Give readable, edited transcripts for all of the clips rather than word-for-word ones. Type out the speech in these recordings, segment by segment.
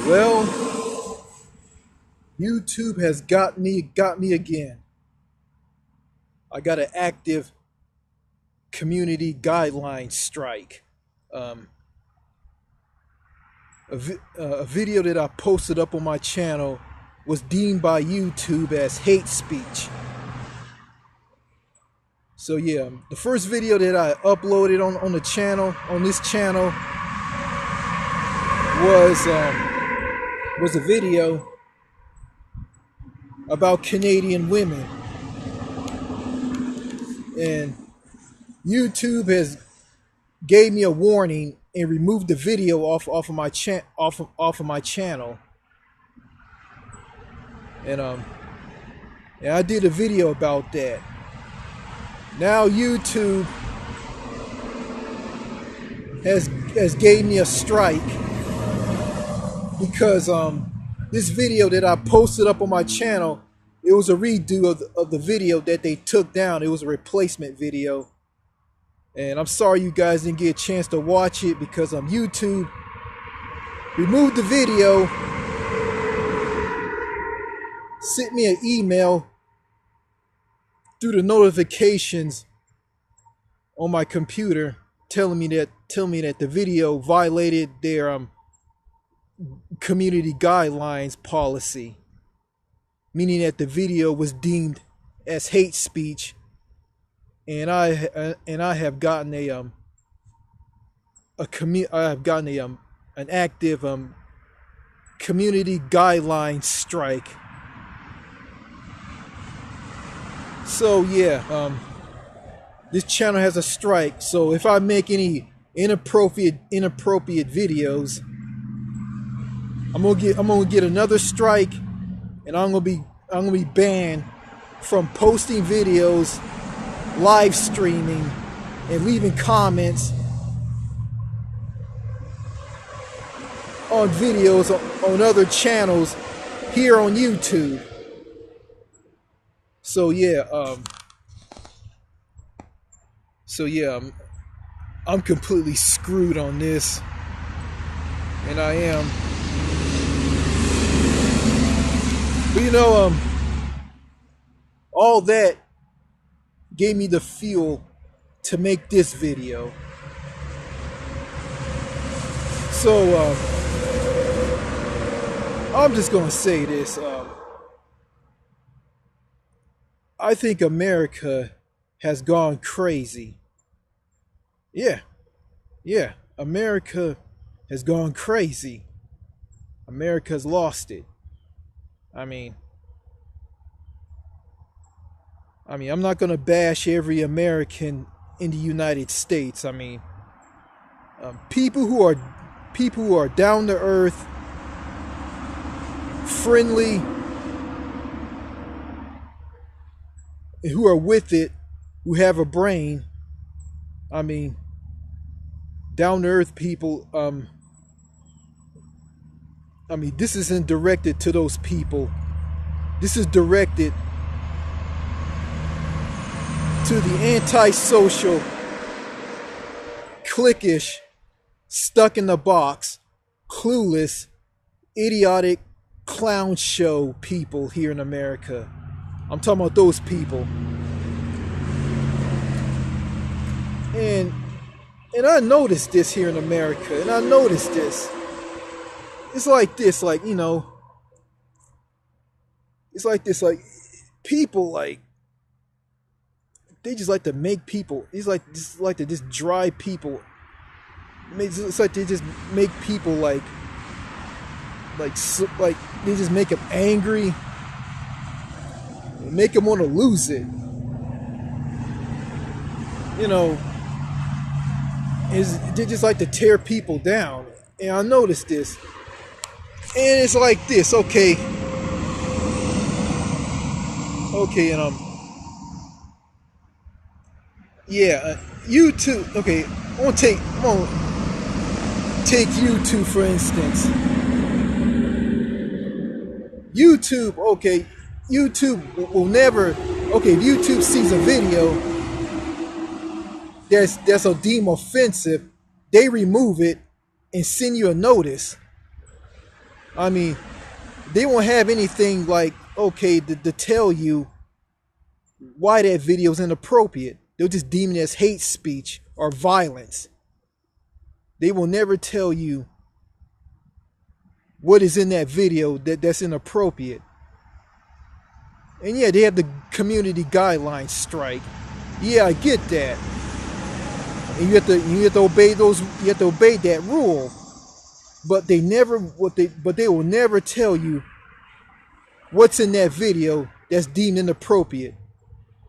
Well, YouTube has got me again. I got an active community guideline strike. Um, a video that I posted up on my channel was deemed by YouTube as hate speech. So yeah, the first video that I uploaded on the channel, on this channel, was a video about Canadian women, and YouTube has gave me a warning and removed the video off of my channel. And I did a video about that. Now YouTube has gave me a strike because this video that I posted up on my channel, it was a redo of the video that they took down. It was a replacement video. And I'm sorry you guys didn't get a chance to watch it because YouTube removed the video, sent me an email through the notifications on my computer telling me that the video violated their community guidelines policy, meaning that the video was deemed as hate speech. And I have gotten an active community guideline strike. So yeah, this channel has a strike. So if I make any inappropriate videos, I'm gonna get another strike, and I'm gonna be banned from posting videos, live streaming, and leaving comments on videos on other channels here on YouTube. So yeah, I'm completely screwed on this, and I am. But you know, all that gave me the fuel to make this video. So I'm just gonna say this. I think America has gone crazy. Yeah, America has gone crazy. America's lost it. I mean, I'm not gonna bash every American in the United States. I mean, people who are down to earth, friendly, who are with it, who have a brain. I mean, down to earth people. This isn't directed to those people. This is directed to the antisocial, cliquish, stuck in the box, clueless, idiotic, clown show people here in America. I'm talking about those people. And I noticed this here in America, and I noticed this. It's like this, like, you know, it's like this, like, people, like, they just like to make people, it's like to just drive people. It's like they just make people like they just make them angry, make them want to lose it. You know, they just like to tear people down. And I noticed this. And it's like this, okay, and YouTube, okay, I'm gonna take YouTube for instance. YouTube, okay, YouTube will never, okay, if YouTube sees a video that's a deemed offensive, they remove it and send you a notice. I mean, they won't have anything like, okay, to tell you why that video is inappropriate. They'll just deem it as hate speech or violence. They will never tell you what is in that video that's inappropriate. And yeah, they have the community guideline strike. Yeah, I get that. And you have to obey those. You have to obey that rule. But they will never tell you what's in that video that's deemed inappropriate.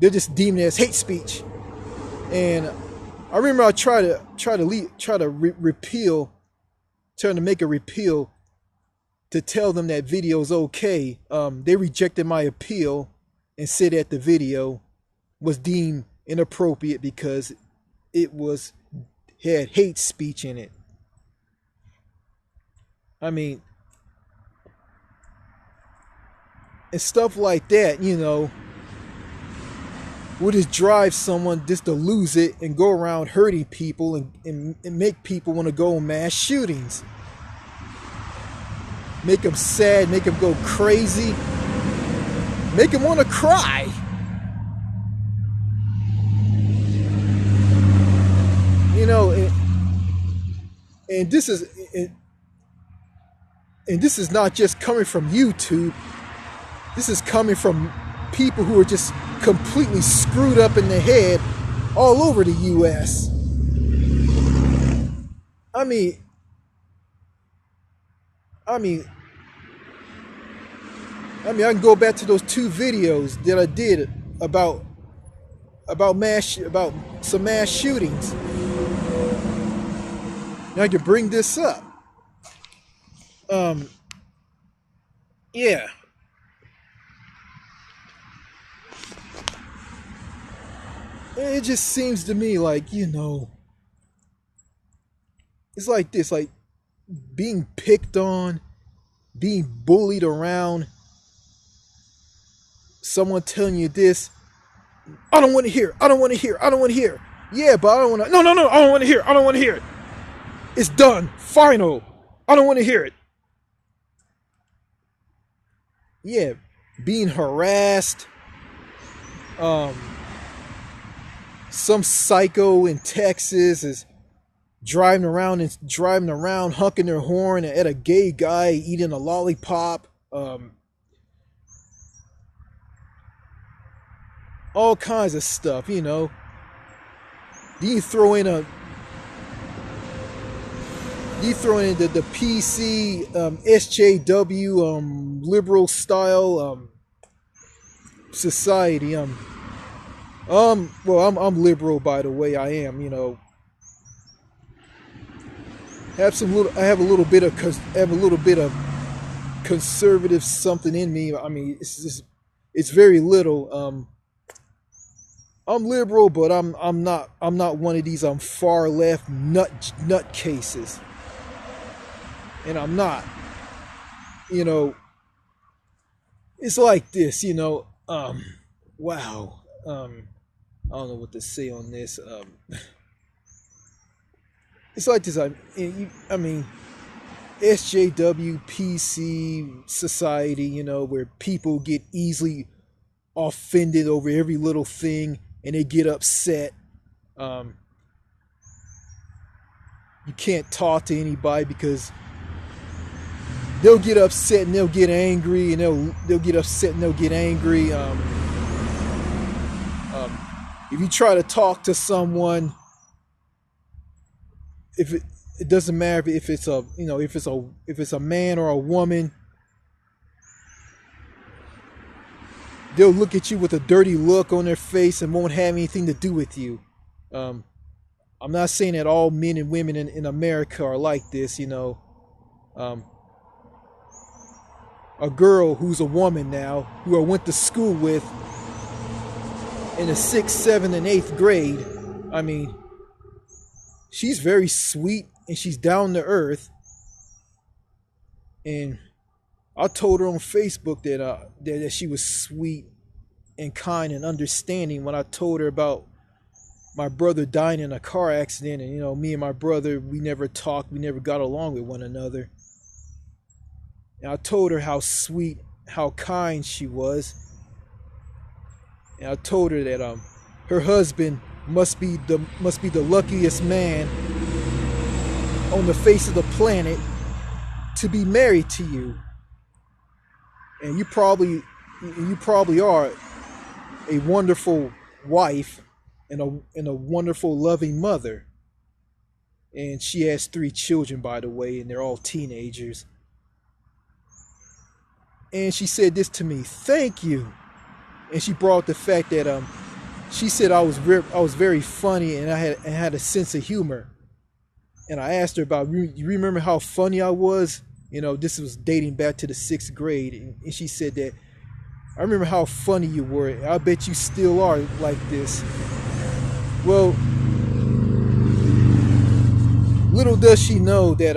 They're just deemed it as hate speech. And I remember I tried to make a repeal to tell them that video is okay. They rejected my appeal and said that the video was deemed inappropriate because it had hate speech in it. I mean, and stuff like that, you know, will just drive someone just to lose it and go around hurting people and make people want to go on mass shootings. Make them sad, make them go crazy, make them want to cry. You know, and this is not just coming from YouTube. This is coming from people who are just completely screwed up in the head all over the US. I mean, I can go back to those 2 videos that I did about some mass shootings. And I can bring this up. Yeah. It just seems to me like, you know, it's like this, like being picked on, being bullied around, someone telling you this, I don't want to hear, I don't want to hear, I don't want to hear. Yeah, but I don't want to, no, I don't want to hear, I don't want to hear it. It's done, final, I don't want to hear it. Yeah, being harassed, some psycho in Texas is driving around honking their horn at a gay guy eating a lollipop. All kinds of stuff, you know. Then you throw in the PC SJW liberal style society. Well, I'm liberal, by the way. I am, you know. I have a little bit of conservative something in me. I mean, it's very little. I'm liberal, but I'm not one of these far left nut cases. And I'm not. You know, it's like this, you know, wow. I don't know what to say on this. It's like this. I mean, SJW PC society, you know, where people get easily offended over every little thing and they get upset. You can't talk to anybody because they'll get upset and they'll get angry, and they'll get upset and they'll get angry. If you try to talk to someone, if it doesn't matter if it's a man or a woman, they'll look at you with a dirty look on their face and won't have anything to do with you. I'm not saying that all men and women in America are like this, you know. A girl who's a woman now, who I went to school with in the 6th, 7th, and 8th grade, I mean, she's very sweet and she's down to earth. And I told her on Facebook that she was sweet and kind and understanding when I told her about my brother dying in a car accident. And, you know, me and my brother, we never talked, we never got along with one another. And I told her how sweet, how kind she was. And I told her that her husband must be the luckiest man on the face of the planet to be married to you. And you probably are a wonderful wife and a wonderful loving mother. And she has 3 children, by the way, and they're all teenagers. And she said this to me: "Thank you." And she brought the fact that she said I was very funny and I had a sense of humor. And I asked her about, you remember how funny I was? You know, this was dating back to the 6th grade, and she said that, "I remember how funny you were. I bet you still are like this." Well, little does she know that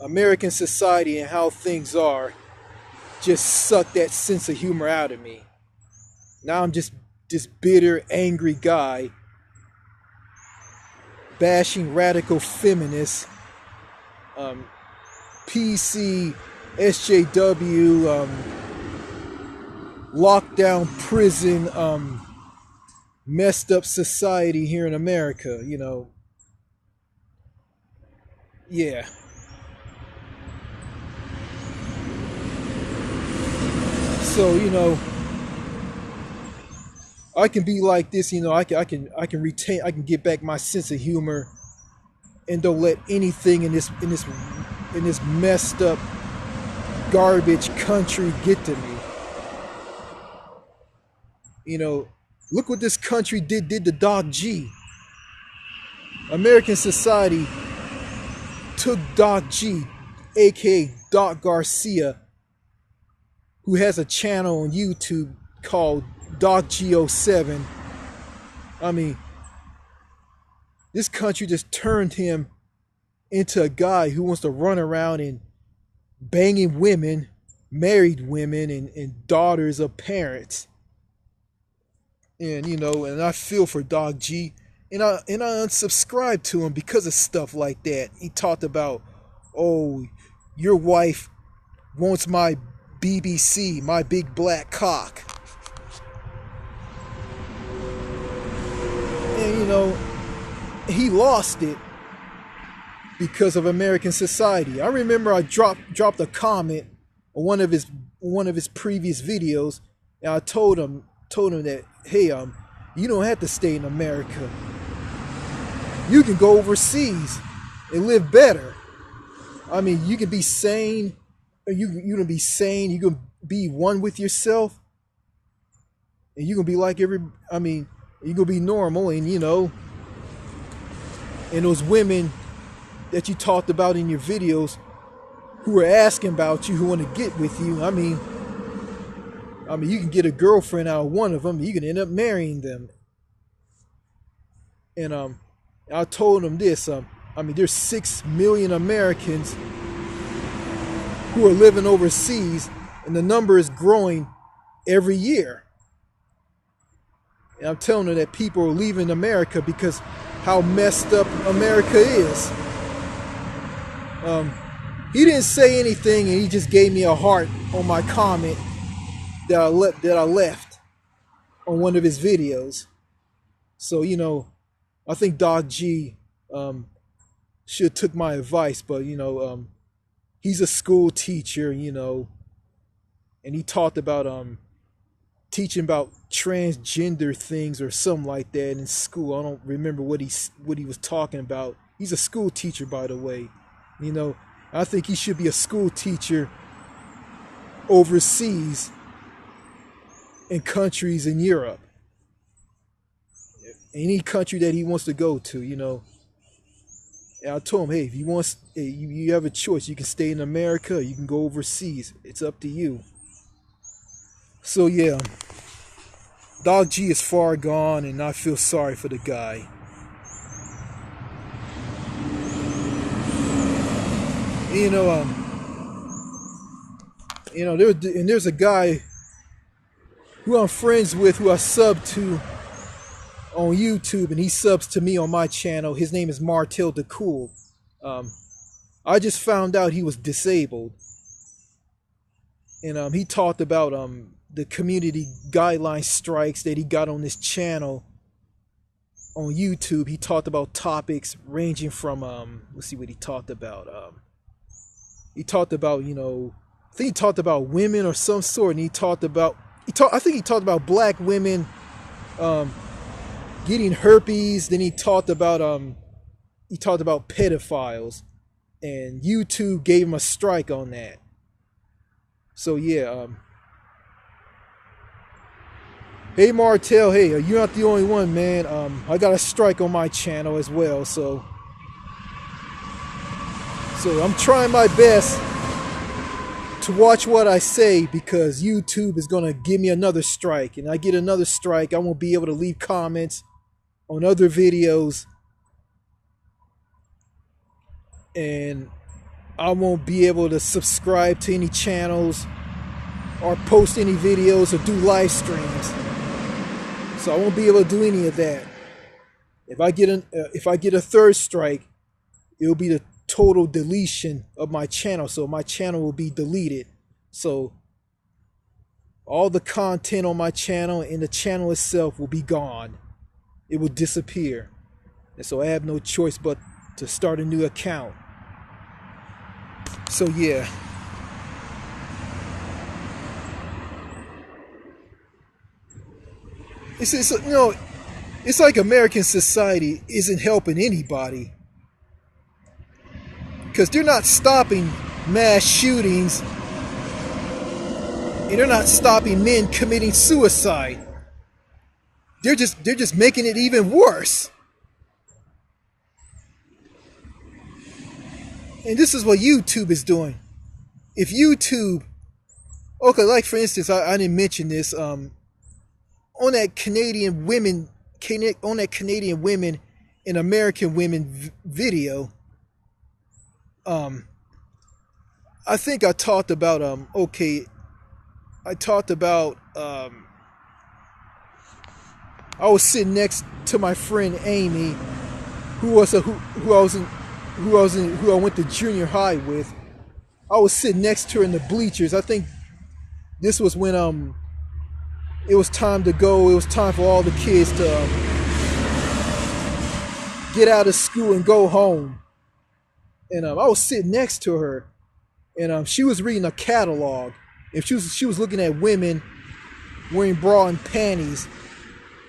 American society and how things are just sucked that sense of humor out of me. Now I'm just this bitter, angry guy bashing radical feminists, PC, SJW, lockdown prison, messed up society here in America, you know. Yeah. So, you know, I can be like this, you know, I can get back my sense of humor and don't let anything in this messed up garbage country get to me. You know, look what this country did to Doc G. American society took Doc G, aka Doc Garcia, who has a channel on YouTube called Doc G07. I mean, this country just turned him into a guy who wants to run around and banging women, married women, and daughters of parents. And, you know, and I feel for Doc G. And I unsubscribed to him because of stuff like that. He talked about, "Oh, your wife wants my BBC, my big black cock." And, you know, he lost it because of American society. I remember I dropped a comment on one of his previous videos, and I told him that, "Hey, you don't have to stay in America. You can go overseas and live better. I mean, you can be sane. You can be sane. You can be one with yourself, and you can be like you can be normal." And, you know, and those women that you talked about in your videos who are asking about you, who want to get with you, I mean, you can get a girlfriend out of one of them. You can end up marrying them. And I told them this. There's 6 million Americans who are living overseas, and the number is growing every year. And I'm telling them that people are leaving America because how messed up America is. He didn't say anything, and he just gave me a heart on my comment that I left on one of his videos. So, you know, I think Doc G should have took my advice, but, you know, he's a school teacher, you know, and he talked about teaching about transgender things or something like that in school. I don't remember what he was talking about. He's a school teacher, by the way. You know, I think he should be a school teacher overseas in countries in Europe. Any country that he wants to go to, you know. And I told him, hey, if you have a choice, you can stay in America, or you can go overseas. It's up to you. So yeah, Doc G is far gone, and I feel sorry for the guy. There's a guy who I'm friends with, who I sub to on YouTube, and he subs to me on my channel. His name is Martel the Cool. I just found out he was disabled, and he talked about the community guideline strikes that he got on this channel on YouTube. He talked about topics ranging from let's see what he talked about. He talked about, you know, I think he talked about women or some sort, and I think he talked about black women getting herpes. Then he talked about pedophiles, and YouTube gave him a strike on that. So yeah, hey Martell, hey, you're not the only one, man. I got a strike on my channel as well, so I'm trying my best to watch what I say, because YouTube is gonna give me another strike, and I get another strike, I won't be able to leave comments on other videos, and I won't be able to subscribe to any channels or post any videos or do live streams. So I won't be able to do any of that. If I get a third strike, it'll be the total deletion of my channel. So my channel will be deleted. So all the content on my channel and the channel itself will be gone. It will disappear. And so I have no choice but to start a new account. So yeah. It's you know, it's like American society isn't helping anybody, because they're not stopping mass shootings, and they're not stopping men committing suicide. They're just making it even worse. And this is what YouTube is doing. If YouTube, okay, like for instance, I didn't mention this, on that Canadian women and American women video, I think I talked about I was sitting next to my friend Amy, who I went to junior high with. I was sitting next to her in the bleachers. I think this was when it was time to go. It was time for all the kids to get out of school and go home. And I was sitting next to her, and she was reading a catalog. And she was looking at women wearing bra and panties,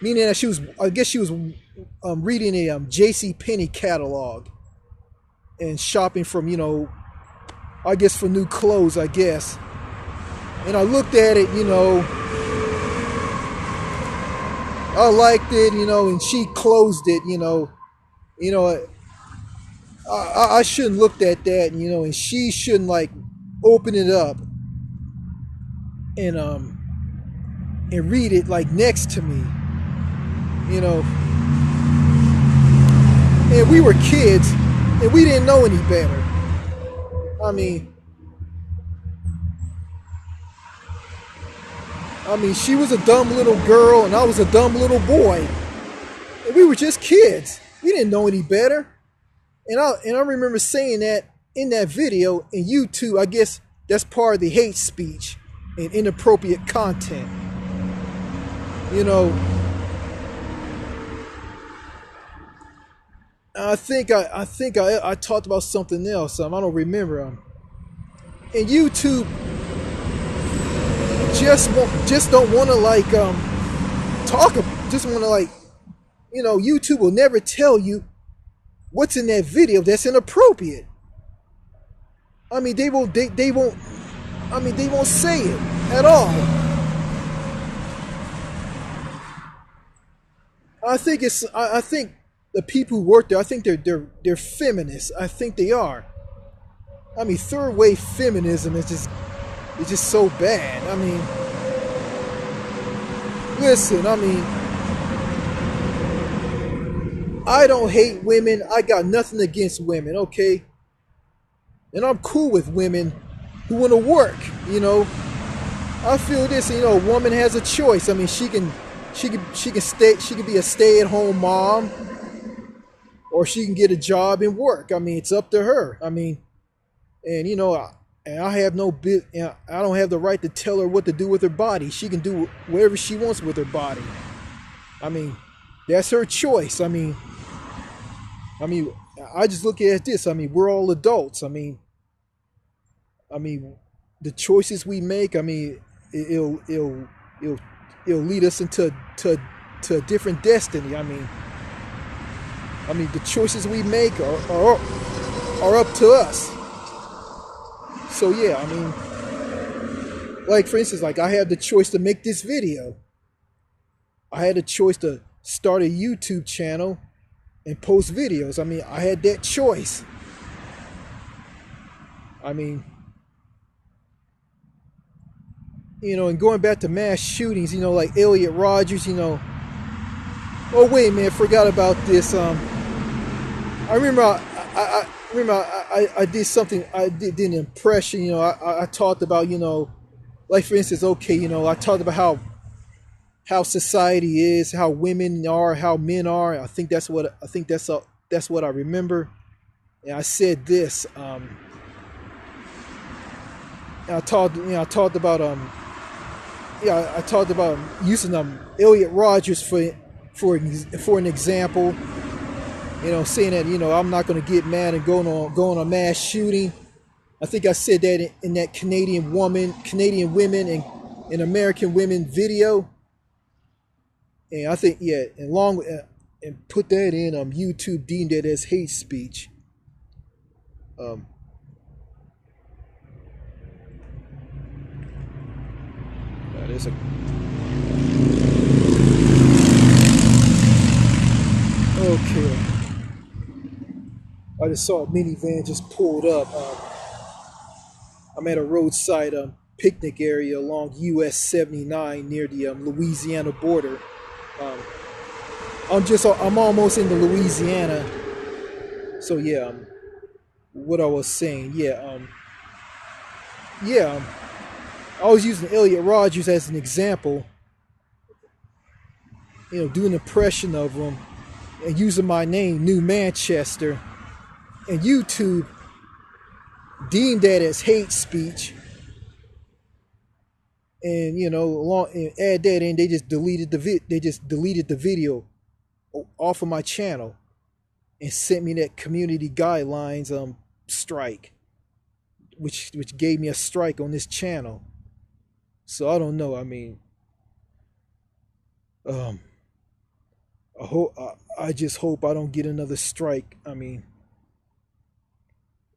meaning that she was reading a JCPenney catalog and shopping from, you know, I guess for new clothes, I guess. And I looked at it, you know, I liked it, you know, and she closed it, you know. I shouldn't looked at that, you know, and she shouldn't like open it up and read it like next to me, you know. And we were kids, and we didn't know any better. I mean, she was a dumb little girl, and I was a dumb little boy. And we were just kids. We didn't know any better. And I remember saying that in that video, and YouTube, I guess that's part of the hate speech and inappropriate content. You know, I think I talked about something else. I don't remember. And YouTube just don't want to like talk. Just want to like, you know, YouTube will never tell you what's in that video that's inappropriate. I mean, they won't say it at all. I think the people who work there, I think they're feminists. I think they are. I mean, third wave feminism is just so bad. I mean, listen, I mean, I don't hate women. I got nothing against women, okay? And I'm cool with women who want to work, you know. I feel this, you know, a woman has a choice. I mean, she can be a stay-at-home mom, or she can get a job and work. I mean, it's up to her. I mean, And and I have no bit. I don't have the right to tell her what to do with her body. She can do whatever she wants with her body. I mean, that's her choice. I mean, I just look at this. I mean, we're all adults. I mean, the choices we make. I mean, it'll lead us into to a different destiny. I mean, the choices we make are up to us. So yeah, I mean, like for instance, like I had the choice to make this video. I had a choice to start a YouTube channel and post videos. I mean, I had that choice. I mean, and going back to mass shootings, like Elliot Rodgers, oh wait a minute, forgot about this. I remember I did something. I did an impression. I talked about, like for instance, okay, I talked about how society is, how women are, how men are. I think that's what I remember. And I said this. I talked about I talked about using Elliot Rodgers for an example. Saying that I'm not going to get mad and go on a mass shooting. I think I said that in that Canadian women and American women video. And I think and put that in YouTube deemed it as hate speech. There's a okay. I just saw a minivan just pulled up. I'm at a roadside picnic area along US 79 near the Louisiana border. I'm almost into Louisiana. So yeah, what I was saying, I was using Elliot Rodgers as an example. Doing an impression of him and using my name, New Manchester, and YouTube deemed that as hate speech. And and add that in, they just deleted the video off of my channel and sent me that community guidelines strike, which gave me a strike on this channel. So I don't know. I mean, I just hope I don't get another strike. I mean,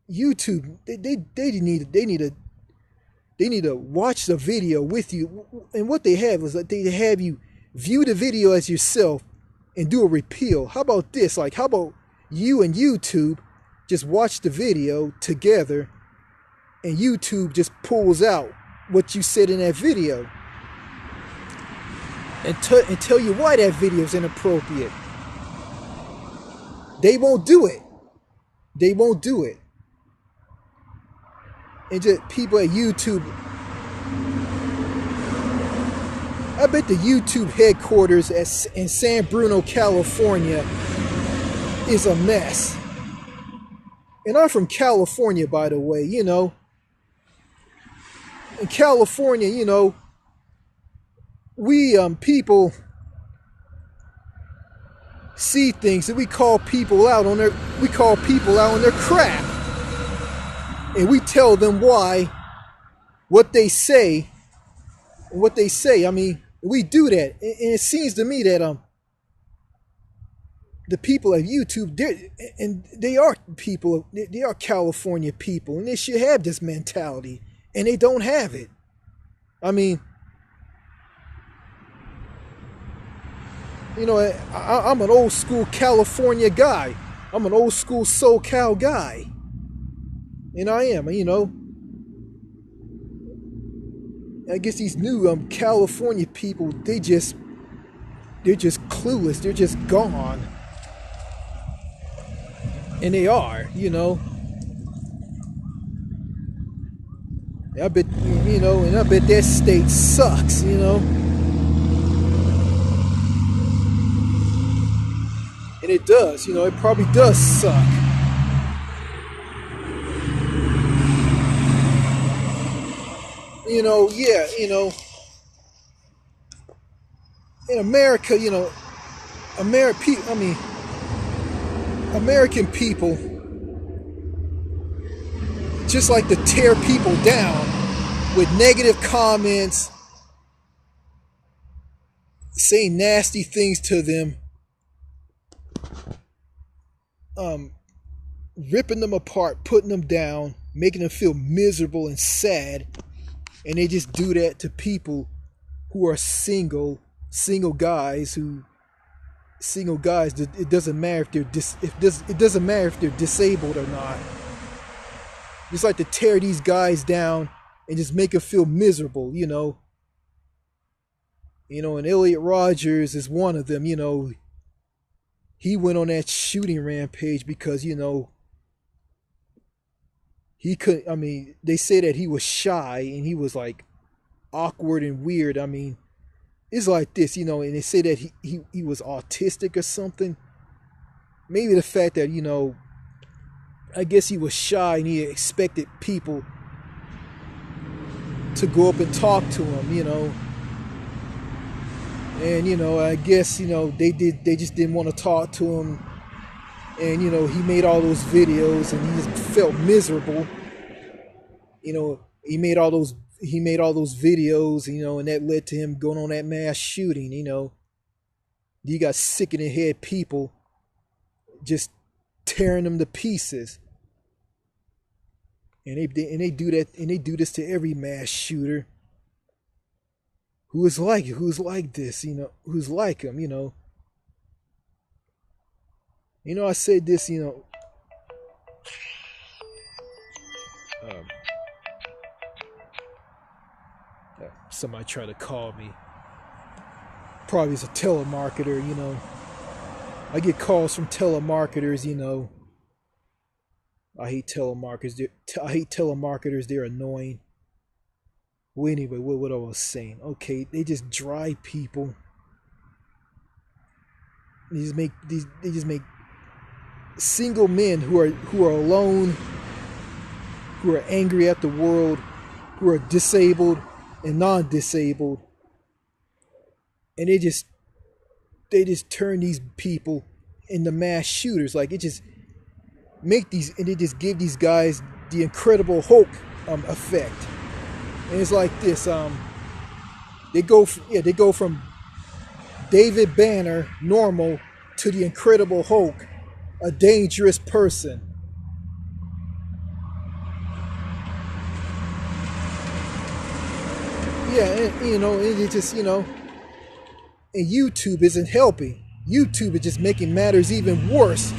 YouTube, they need to watch the video with you, and what they have is that they have you view the video as yourself and do a repeal. How about this? Like, how about you and YouTube just watch the video together, and YouTube just pulls out what you said in that video and tell you why that video is inappropriate. They won't do it. They won't do it. And just people at YouTube, I bet the YouTube headquarters in San Bruno, California is a mess. And I'm from California, by the way, In California, we people see things and we call people out on their crap. And we tell them what they say. I mean, we do that. And it seems to me that the people at YouTube, they are California people, and they should have this mentality, and they don't have it. I mean, I'm an old school California guy. I'm an old school SoCal guy. And I am, I guess these new California people, they're just clueless. They're just gone. And they are, I bet, and I bet that state sucks, And it does, it probably does suck. Yeah, in America, American people just like to tear people down with negative comments, saying nasty things to them, ripping them apart, putting them down, making them feel miserable and sad, and they just do that to people who are single guys. It doesn't matter if it doesn't matter if they're disabled or not. Just like to tear these guys down and just make them feel miserable, and Elliot Rodgers is one of them. He went on that shooting rampage because he couldn't. They say that he was shy and he was like awkward and weird. It's like this, and they say that he was autistic or something. Maybe the fact that I guess he was shy and he expected people to go up and talk to him, and I guess they just didn't want to talk to him, and he made all those videos and he just felt miserable. He made all those videos, and that led to him going on that mass shooting. You got sick in the head people just tearing them to pieces. And they do that, and they do this to every mass shooter who is like this, who's like him, I said this, somebody tried to call me. Probably as a telemarketer, I get calls from telemarketers, I hate telemarketers. They're annoying. Well, anyway, what I was saying. Okay, they just drive people. They just make single men who are alone, who are angry at the world, who are disabled and non-disabled, and they just turn these people into mass shooters. Like, it just make these, and they just give these guys the Incredible Hulk effect. And it's like this, they go from David Banner, normal, to the Incredible Hulk, a dangerous person. Yeah, and it just, and YouTube isn't helping. YouTube is just making matters even worse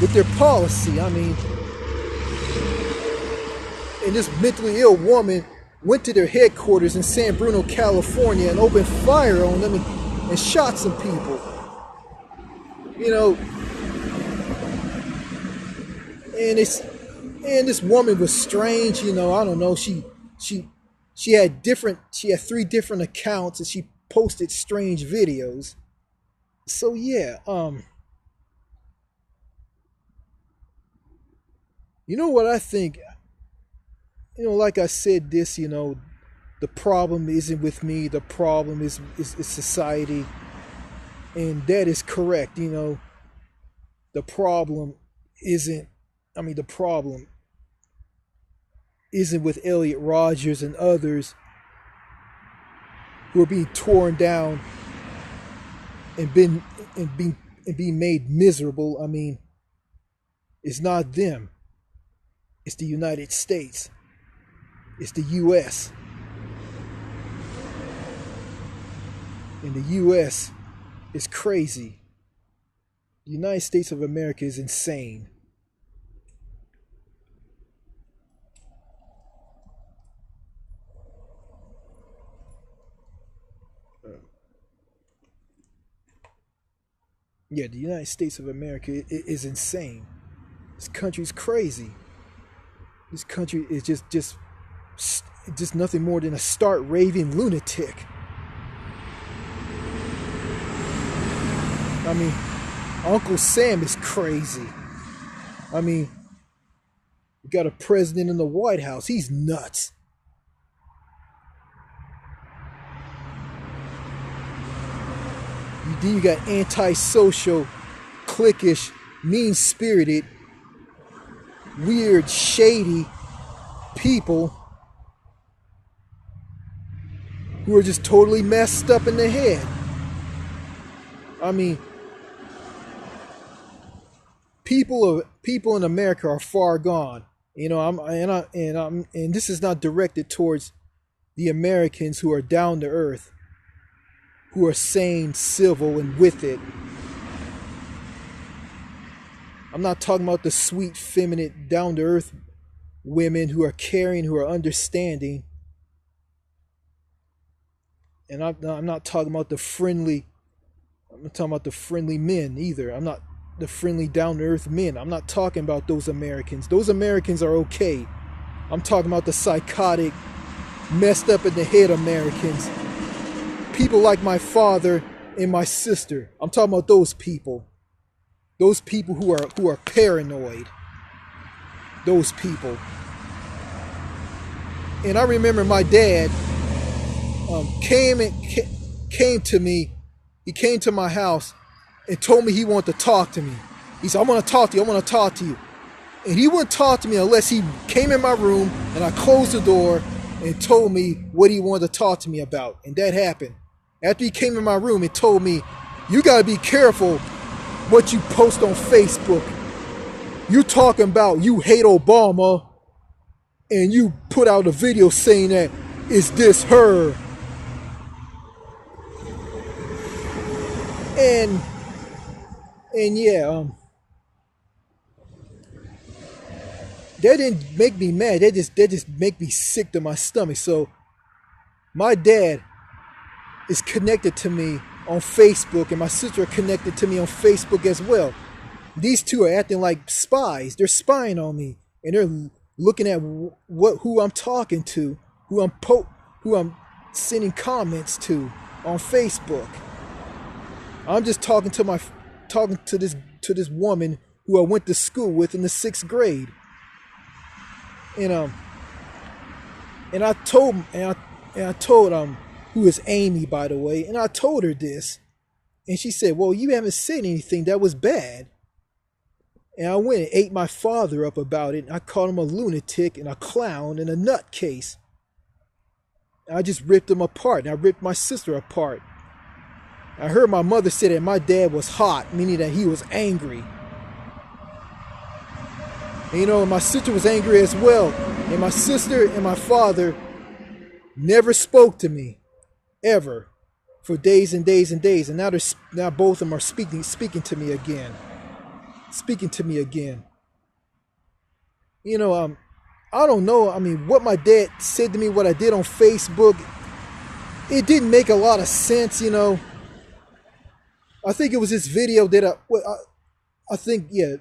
with their policy. And this mentally ill woman went to their headquarters in San Bruno, California, and opened fire on them and shot some people. And this woman was strange. I don't know. She had 3 different accounts, and she posted strange videos. So yeah, what I think, like I said this, the problem isn't with me, the problem is society. And that is correct. The problem isn't with Elliot Rodgers and others who are being torn down and being made miserable. It's not them. It's the United States. It's the U.S. And the U.S. is crazy. The United States of America is insane. Yeah, the United States of America is insane. This country's crazy. This country is just nothing more than a stark raving lunatic. Uncle Sam is crazy. We got a president in the White House. He's nuts. Then you got antisocial, cliquish, mean-spirited, weird, shady people who are just totally messed up in the head. I mean, people in America are far gone. You know, and this is not directed towards the Americans who are down to earth, who are sane, civil, and with it. I'm not talking about the sweet, feminine, down to earth women who are caring, who are understanding. And I'm not talking about the friendly. I'm not talking about the friendly men either. I'm not the friendly down to earth men. I'm not talking about those Americans. Those Americans are okay. I'm talking about the psychotic, messed up in the head Americans. People like my father and my sister. I'm talking about those people. Those people who are paranoid. Those people. And I remember my dad came to me. He came to my house and told me he wanted to talk to me. He said, I want to talk to you. I want to talk to you. And he wouldn't talk to me unless he came in my room and I closed the door and told me what he wanted to talk to me about. And that happened. After he came in my room and told me, you got to be careful what you post on Facebook. You talking about you hate Obama and you put out a video saying that, is this her? And yeah, that didn't make me mad. That just make me sick to my stomach. So my dad is connected to me on Facebook, and my sister are connected to me on Facebook as well. These two are acting like spies. They're spying on me, and they're looking at who I'm talking to, who I'm sending comments to on Facebook. I'm just talking to this woman who I went to school with in the 6th grade. And I told who is Amy, by the way, and I told her this, and she said, well, you haven't said anything that was bad. And I went and ate my father up about it, and I called him a lunatic and a clown and a nutcase. I just ripped him apart, and I ripped my sister apart. I heard my mother say that my dad was hot, meaning that he was angry. And, you know, my sister was angry as well. And my sister and my father never spoke to me, ever, for days and days and days. And now both of them are speaking to me again. Speaking to me again. You know, I don't know. I mean, what my dad said to me, what I did on Facebook, it didn't make a lot of sense, you know. I think it was this video that I think, yeah,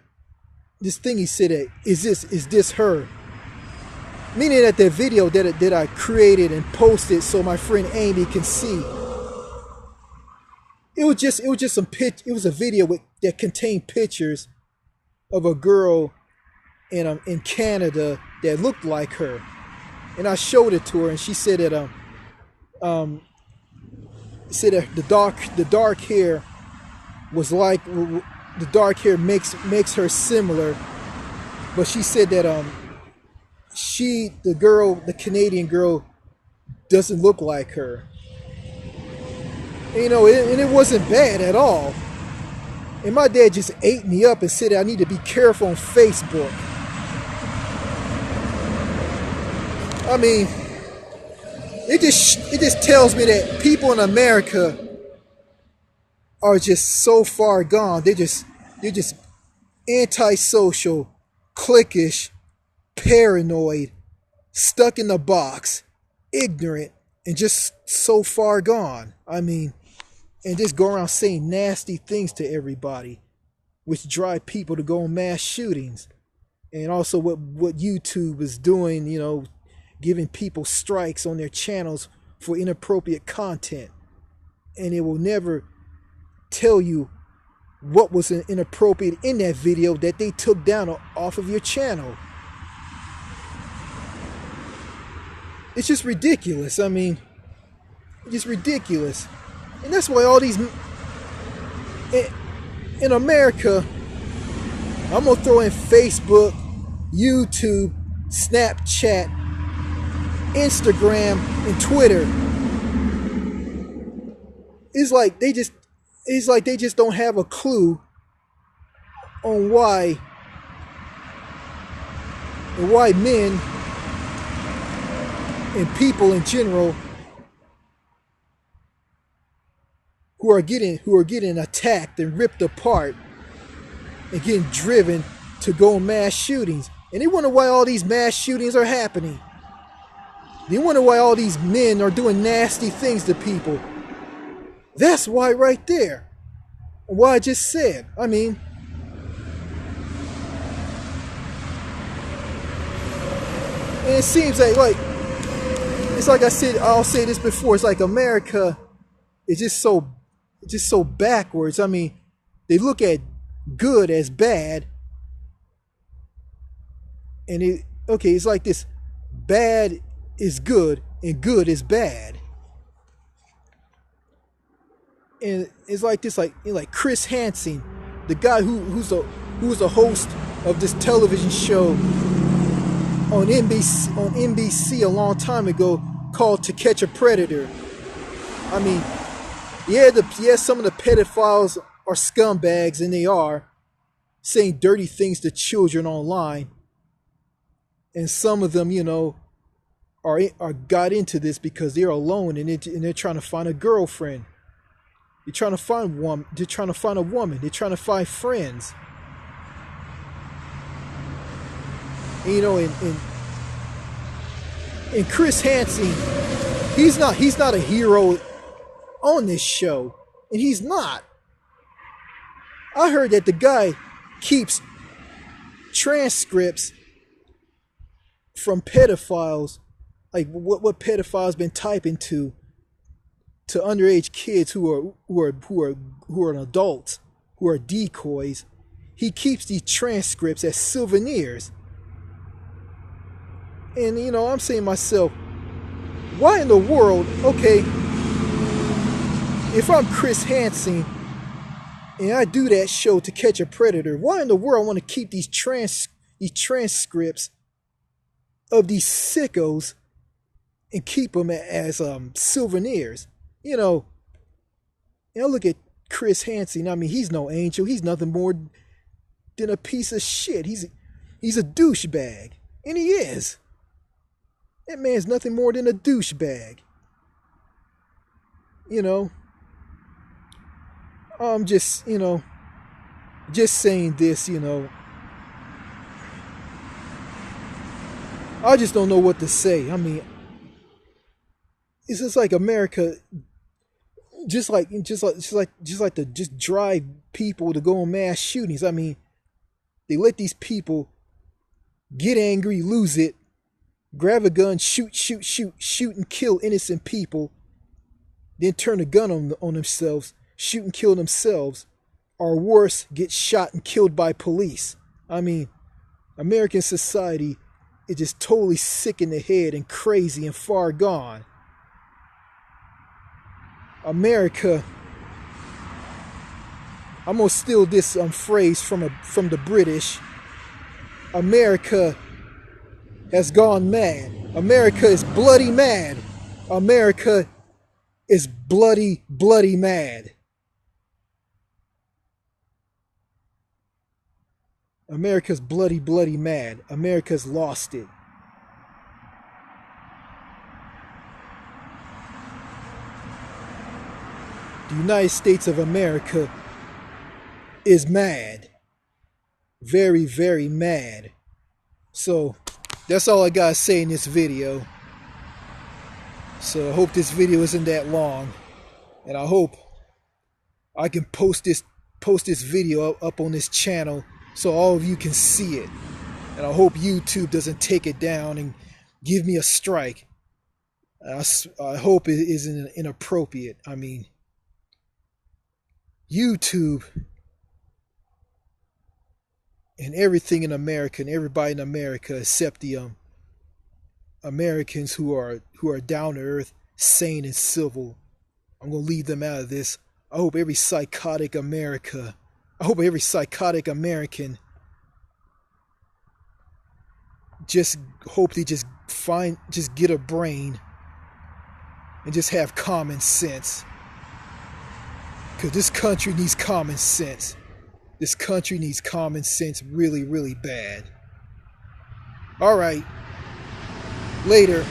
this thing he said that, is this her? Meaning that video that I created and posted so my friend Amy can see. It was just some it was a video that contained pictures of a girl in Canada that looked like her. And I showed it to her, and she said that the dark hair was like, the dark hair makes her similar, but she said that the Canadian girl doesn't look like her. And, you know, and it wasn't bad at all. And my dad just ate me up and said that I need to be careful on Facebook. I mean, it just tells me that people in America are just so far gone. They're just antisocial, cliquish, paranoid, stuck in the box, ignorant, and just so far gone. I mean, and just go around saying nasty things to everybody, which drive people to go on mass shootings. And also what YouTube is doing, you know, giving people strikes on their channels for inappropriate content. And it will never tell you what was inappropriate in that video that they took down off of your channel. It's just ridiculous. I mean, it's just ridiculous. And that's why all these in America, I'm gonna throw in Facebook, YouTube, Snapchat, Instagram, and Twitter. It's like they just don't have a clue on why men and people in general who are getting attacked and ripped apart and getting driven to go on mass shootings. And they wonder why all these mass shootings are happening. They wonder why all these men are doing nasty things to people. That's why right there. What I just said. I mean, and it seems like it's like I said, I'll say this before, it's like America is just so backwards. I mean, they look at good as bad, and it's like this: bad is good and good is bad. And it's like this, like Chris Hansen, the guy who's a host of this television show on NBC a long time ago called To Catch a Predator. I mean, yeah, some of the pedophiles are scumbags, and they are saying dirty things to children online. And some of them, are got into this because they're alone and they're trying to find a girlfriend. They're trying to find one. They're trying to find a woman. They're trying to find friends. And, and Chris Hansen, he's not a hero on this show, and he's not. I heard that the guy keeps transcripts from pedophiles, like what pedophiles been typing to underage kids who are adults, who are decoys. He keeps these transcripts as souvenirs. And I'm saying to myself, why in the world, okay, if I'm Chris Hansen and I do that show To Catch a Predator, why in the world I want to keep these transcripts of these sickos and keep them as souvenirs? And I look at Chris Hansen. I mean, he's no angel. He's nothing more than a piece of shit. He's a douchebag, and he is. That man's nothing more than a douchebag. I'm just saying this, I just don't know what to say. I mean, it's just like America, just to drive people to go on mass shootings. I mean, they let these people get angry, lose it, grab a gun, shoot and kill innocent people, then turn a gun on themselves, shoot and kill themselves, or worse, get shot and killed by police. I mean, American society is just totally sick in the head and crazy and far gone. America, I'm gonna steal this phrase from the British. America has gone mad. America is bloody mad. America is bloody mad. America's bloody mad. America's lost it. The United States of America is mad. Very, very mad. So, that's all I gotta say in this video. So, I hope this video isn't that long. And I hope I can post this video up on this channel so all of you can see it. And I hope YouTube doesn't take it down and give me a strike. I hope it isn't inappropriate. I mean, YouTube and everything in America and everybody in America except the Americans who are down to earth, sane and civil, I'm gonna leave them out of this. I hope every psychotic American just hope they just get a brain and just have common sense. Because this country needs common sense. This country needs common sense really, really bad. All right. Later.